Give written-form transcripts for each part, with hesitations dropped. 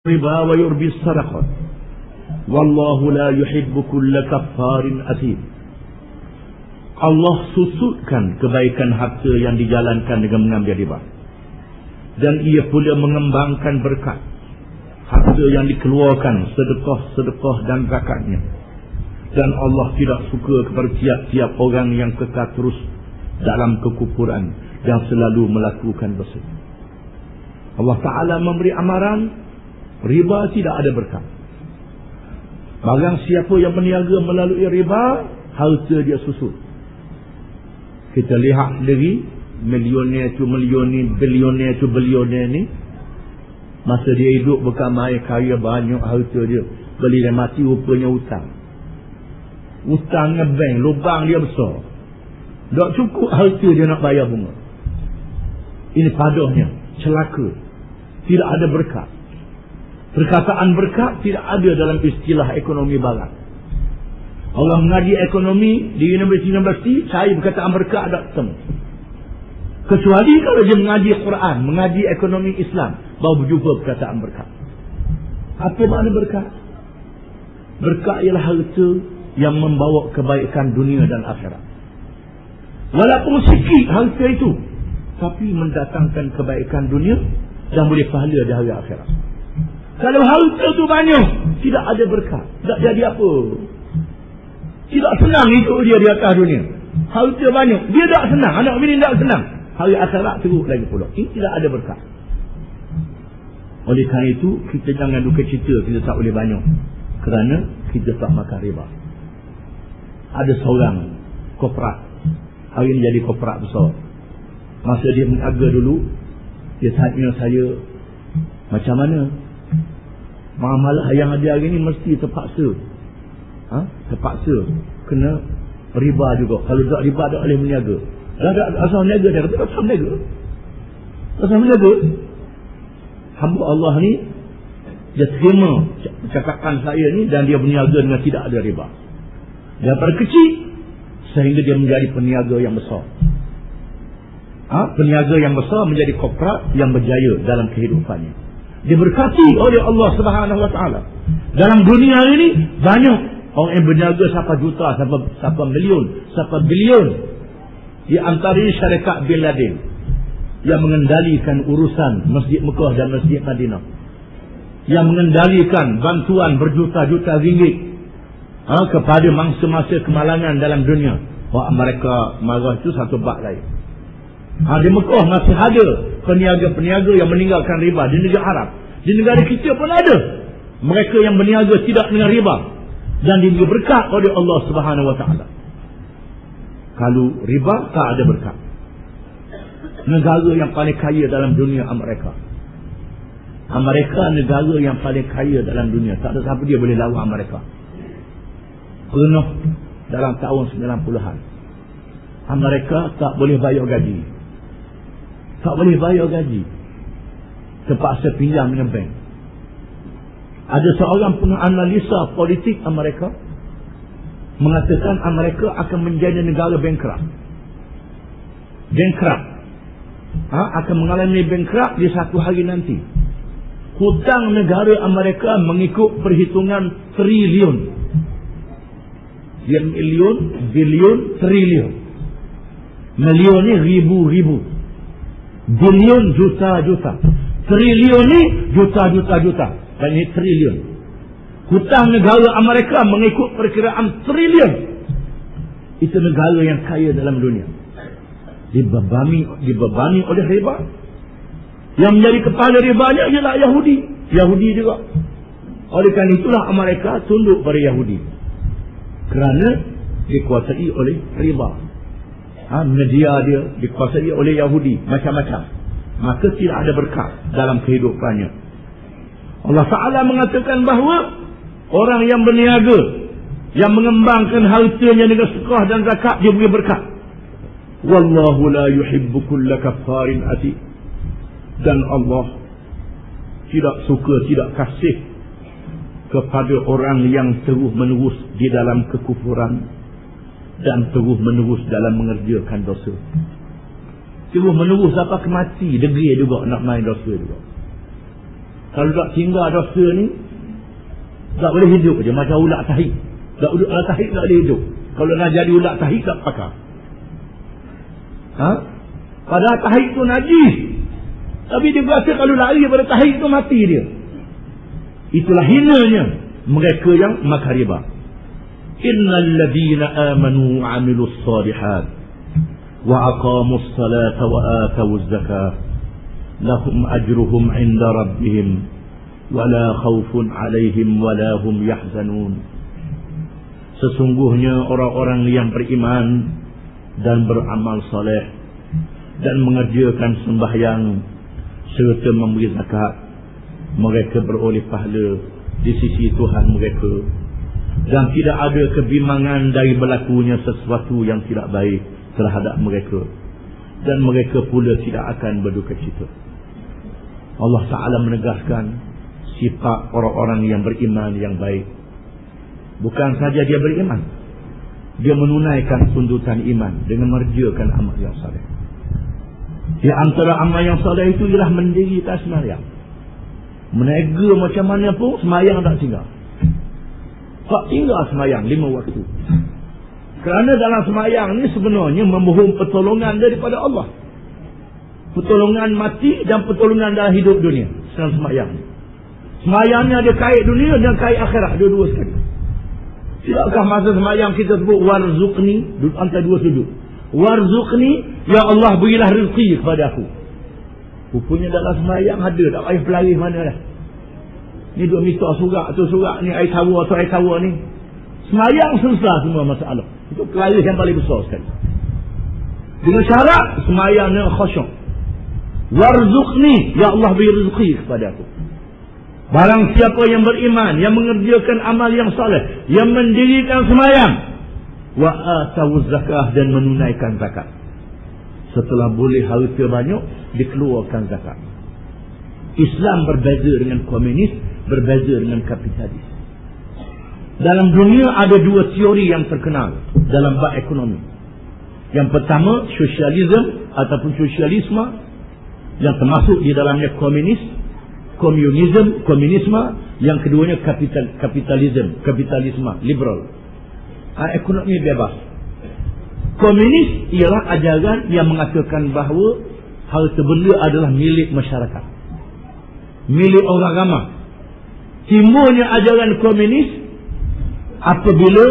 riba wa yurbi sadaqat wallahu la yuhibbu kulla kaffarin athim. Allah susutkan kebaikan harta yang dijalankan dengan mengambil riba, dan ia pula mengembangkan berkat harta yang dikeluarkan sedekah dan zakatnya. Dan Allah tidak suka kepada tiap-tiap orang yang kekal terus dalam kekufuran yang selalu melakukan dosa. Allah Ta'ala memberi amaran riba tidak ada berkat. Barang siapa yang berniaga melalui riba, harta dia susut. Kita lihat sendiri, milioner tu milioner, bilioner tu bilioner ni, masa dia hidup berkamai kaya banyak harta dia, beli dia mati rupanya hutang. Hutangnya bank, lubang dia besar, tak cukup harta dia nak bayar bunga. Ini padahnya celaka, tidak ada berkat. Perkataan berkat tidak ada dalam istilah ekonomi barat. Orang mengaji ekonomi di universiti, saya perkataan berkat tak ketemu. Kecuali kalau dia mengaji Quran, mengaji ekonomi Islam, baru berjumpa perkataan berkat. Apa makna berkat? Berkat ialah harta yang membawa kebaikan dunia dan akhirat. Walaupun sikit harta itu, tapi mendatangkan kebaikan dunia dan boleh pahala di hari akhirat. Kalau harta tu banyak, tidak ada berkat, tak jadi apa. Tidak senang hidup dia di atas dunia. Harta banyak, dia tak senang, anak bini tak senang. Hari akhirat teruk lagi pula. Ini tidak ada berkat. Oleh kerana itu, kita jangan duka cita kita tak boleh banyak, kerana kita tak makan riba. Ada seorang korporat, hari ini jadi korporat besar. Masa dia berniaga dulu, dia tanya saya, macam mana? Malah yang ada hari ni mesti terpaksa. Terpaksa kena riba juga. Kalau tak riba tak boleh berniaga. Asal berniaga dia kata, asal berniaga. Asal berniaga. Hamba Allah ni, dia terima cakapkan saya ni, dan dia berniaga dengan tidak ada riba. Daripada kecil sehingga dia menjadi peniaga yang besar. Peniaga yang besar, menjadi korporat yang berjaya dalam kehidupannya. Diberkati oleh Allah Subhanahu Wa Taala. Dalam dunia ini banyak orang yang berniaga sampai juta, sampai milion, sampai bilion. Di antaranya syarikat Bin Laden yang mengendalikan urusan Masjid Mekah dan Masjid Madinah, yang mengendalikan bantuan berjuta-juta ringgit kepada mangsa-mangsa kemalangan dalam dunia. Mereka marah itu satu bab lain. Di Mekah masih ada peniaga-peniaga yang meninggalkan riba. Di negara Arab, di negara kita pun ada mereka yang berniaga tidak dengan riba, dan diberi berkat oleh Allah Subhanahu Wa Taala. Kalau riba tak ada berkat. Negara yang paling kaya dalam dunia Amerika. Amerika negara yang paling kaya dalam dunia. Tak ada siapa dia boleh lawan Amerika. Penuh dalam tahun 90-an. Amerika tak boleh bayar gaji. Tak boleh bayar gaji, terpaksa pinjam dengan bank. Ada seorang penganalisa politik Amerika mengatakan Amerika akan menjadi negara bankrupt. Akan mengalami bankrupt di satu hari nanti. Hutang negara Amerika mengikut perhitungan triliun. Dia milion, bilion, triliun. Milion ni ribu-ribu. Bilion juta-juta. Triliun ni juta-juta-juta. Dan ini triliun. Hutang negara Amerika mengikut perkiraan triliun. Itu negara yang kaya dalam dunia. Dibebani oleh riba. Yang menjadi kepala ribanya ialah Yahudi. Yahudi juga. Oleh kerana itulah Amerika tunduk pada Yahudi, kerana dikuasai oleh riba. Media dia dikuasai oleh Yahudi macam-macam. Maka tidak ada berkat dalam kehidupannya. Allah Ta'ala mengatakan bahawa orang yang berniaga, yang mengembangkan hartanya dengan sedekah dan zakat, dia beri berkat. Wallahu la yuhibbu kulla kaffarin athim. Dan Allah tidak suka, tidak kasih kepada orang yang terus menerus di dalam kekufuran dan terus menerus dalam mengerjakan dosa. Terus menerus sampai ke mati, degil juga nak main dosa juga. Kalau tak tinggal dosa ni, tak boleh hidup je. Macam ulat tahik. Ulat tahik tak boleh hidup. Kalau nak jadi ulat tahik, tak pakar. Padahal tahik tu najis. Tapi dia berasa kalau lari daripada tahik tu, mati dia. Itulah hinanya mereka yang makan riba. Innal ladina amanu wa amilus salihat wa aqamus salata wa atawuz zakah lahum ajruhum 'inda rabbihim wa la khaufun 'alaihim wa la hum yahzanun. Sesungguhnya orang-orang yang beriman dan beramal saleh dan mengerjakan sembahyang serta memberi zakat, mereka beroleh pahala di sisi Tuhan mereka, dan tidak ada kebimbangan dari berlakunya sesuatu yang tidak baik terhadap mereka, dan mereka pula tidak akan berduka cita. Allah Ta'ala menegaskan sifat orang-orang yang beriman yang baik. Bukan saja dia beriman, dia menunaikan tuntutan iman dengan mengerjakan amal yang saleh. Di antara amal yang saleh itu ialah mendirikan sembahyang. Menega macam mana pun, sembahyang tak tinggal. Tak tinggal sembahyang 5 waktu. Kerana dalam sembahyang ni sebenarnya memohon pertolongan daripada Allah. Pertolongan mati dan pertolongan dalam hidup dunia. Dalam sembahyang ni. Sembahyang ni ada kait dunia dan kait akhirat. Dua-dua sekali. Tidakkah masa sembahyang kita sebut warzuqni, antara dua sudut. Warzuqni, ya Allah berilah rezeki kepada aku. Rupanya dalam sembahyang ada, tak payah pelari mana dah. Ni duk minta surat tu surat ni, air tawar tu air tawar ni. Sembahyang selesai semua masalah. Itu pelari yang paling besar sekali. Dengan syarat sembahyang ni khusyuk. Warzuqni, ya Allah beri rezeki kepada aku. Barang siapa yang beriman, yang mengerjakan amal yang saleh, yang mendirikan sembahyang, wa atawuz zakah, dan menunaikan zakat. Setelah boleh harta banyak, dikeluarkan zakat. Islam berbeza dengan komunis, berbeza dengan kapitalis. Dalam dunia ada dua teori yang terkenal dalam bab ekonomi. Yang pertama, sosialisme ataupun sosialisme, yang termasuk di dalamnya komunisme. Yang keduanya kapitalisme liberal. Ekonomi bebas. Komunis ialah ajaran yang mengatakan bahawa harta benda adalah milik masyarakat, milik orang ramai. Timbulnya ajaran komunis apabila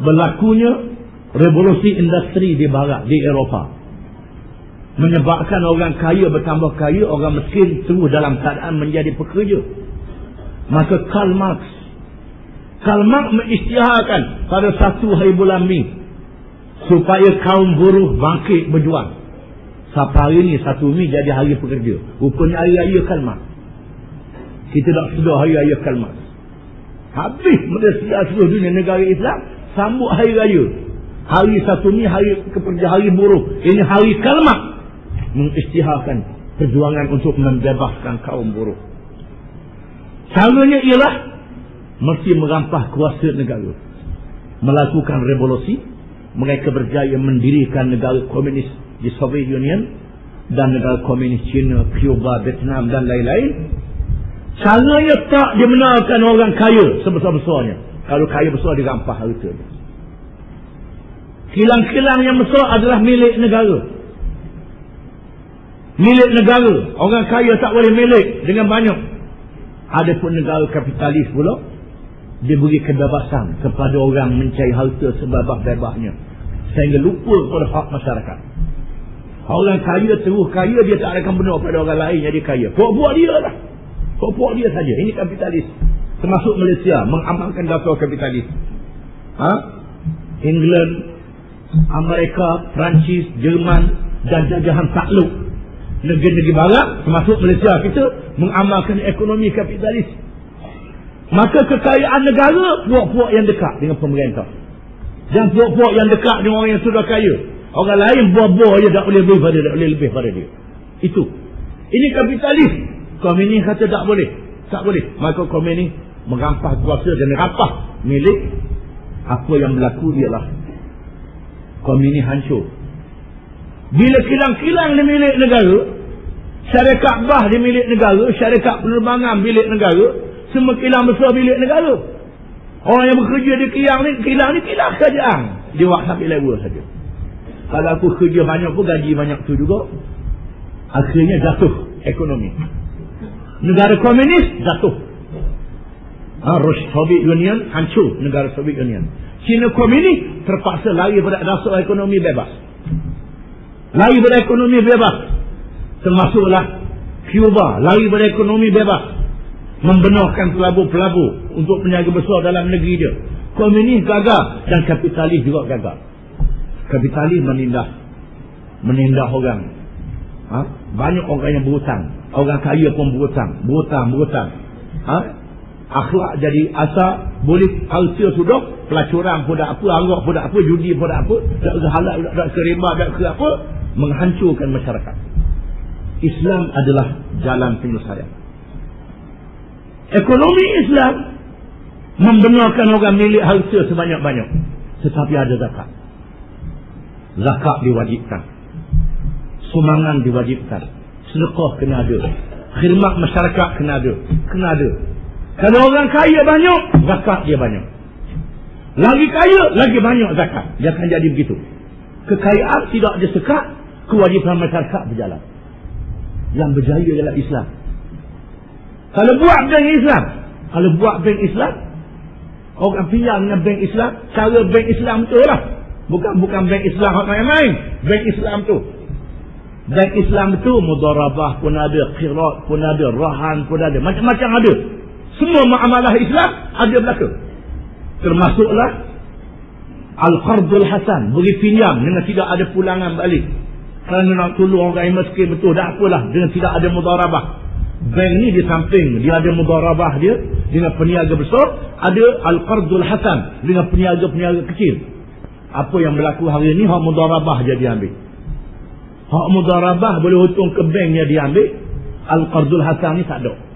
berlakunya revolusi industri di barat, di Eropah, menyebabkan orang kaya bertambah kaya, orang miskin terus dalam keadaan menjadi pekerja. Maka Karl Marx mengisytiharkan pada 1 hari bulan Mei supaya kaum buruh bangkit berjuang. Sampai hari ni 1 Mei jadi hari pekerja. Rupanya hari raya Karl Marx. Kita tak sedar hari raya Karl Marx. Habis Malaysia seluruh dunia negara Islam sambut hari raya. Hari 1 Mei hari pekerja, hari buruh. Ini hari Karl Marx mengisytiharkan perjuangan untuk membebaskan kaum buruh. Caranya ialah mesti merampas kuasa negara, melakukan revolusi. Mereka berjaya mendirikan negara komunis di Soviet Union dan negara komunis China, Cuba, Vietnam dan lain-lain. Caranya tak dibenarkan orang kaya sebesar-besarnya. Kalau kaya besar dirampas harta. Kilang-kilang yang besar adalah milik negara. Milik negara. Orang kaya tak boleh milik dengan banyak. Adapun negara kapitalis pula, dia beri kebebasan kepada orang mencari harta sebebas-bebasnya, sehingga lupa kepada hak masyarakat. Orang kaya terus kaya, dia tak akan benar pada orang lain jadi kaya. Puak-puak dia lah. Puak-puak dia saja. Ini kapitalis. Termasuk Malaysia mengamalkan dasar kapitalis. England, Amerika, Perancis, Jerman dan jajahan takluk negeri-negeri barat, termasuk Malaysia kita, mengamalkan ekonomi kapitalis. Maka kekayaan negara puak-puak yang dekat dengan pemerintah, dan puak-puak yang dekat dengan orang yang sudah kaya. Orang lain buah-buah je tak boleh lebih pada dia, tak boleh lebih pada dia. Itu. Ini kapitalis. Komunis kata tak boleh. Tak boleh. Maka komunis merampas kuasa dan merampas milik. Apa yang berlaku ialah komunis hancur. Bila kilang-kilang milik negara, Syarikat bah di milik negara, syarikat penerbangan milik negara, semua kilang besar milik negara. Orang yang bekerja di kilang ni kerajaan. Dia buat sampai level saja. Kalau aku kerja banyak pun gaji banyak tu juga. Akhirnya jatuh ekonomi. Negara komunis jatuh. Soviet Union hancur, negara Soviet Union. China komunis terpaksa lari pada dasar ekonomi bebas. Lari pada ekonomi bebas. Termasuklah Cuba lari pada ekonomi bebas. Membenarkan pelabur-pelabur untuk peniaga besar dalam negeri dia. Komunis gagal dan kapitalis juga gagal. Kapitalis menindas orang. Banyak orang yang berhutang. Orang kaya pun berhutang. Akhlak jadi asal boleh halsia sudah, pelacuran pun tak apa, arak pun tak apa, judi pun tak apa, tak ke halal, tak ke riba, tak ke apa, menghancurkan masyarakat. Islam adalah jalan penyelesaian. Ekonomi Islam membenarkan orang milik harta sebanyak-banyak, tetapi ada zakat. Zakat diwajibkan, sumbangan diwajibkan, sedekah kena ada, khidmat masyarakat kena ada. Kalau orang kaya banyak, zakat dia banyak. Lagi kaya, lagi banyak zakat. Dia akan jadi begitu. Kekayaan tidak ada sekat, kewajipan masyarakat berjalan. Yang berjaya ialah Islam. Kalau buat bank Islam, orang pinjam dengan bank Islam, cara bank Islam tu lah. Bukan bank Islam main-main. Bank Islam tu. Bank Islam tu mudarabah pun ada, qirat pun ada, rahan pun ada, macam-macam ada. Semua muamalah Islam ada berlaku. Termasuklah Al-Qardul Hasan, beri pinjam dengan tidak ada pulangan balik. Kerana nak tolong orang yang miskin betul, tak apalah, dengan tidak ada mudarabah. Bank ni di samping dia ada mudarabah dia dengan peniaga besar, ada Al-Qardul Hasan dengan peniaga-peniaga kecil. Apa yang berlaku hari ni, hak mudarabah je diambil. Hak mudarabah boleh hutang ke bank yang diambil. Al-Qardul Hasan ni tak ada.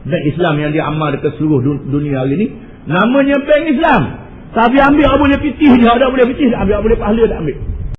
Bank Islam yang dia amal dekat seluruh dunia hari ni namanya Bank Islam. Tapi ambil boleh pitih je, tak boleh pitih, ambil boleh pahala tak ambil.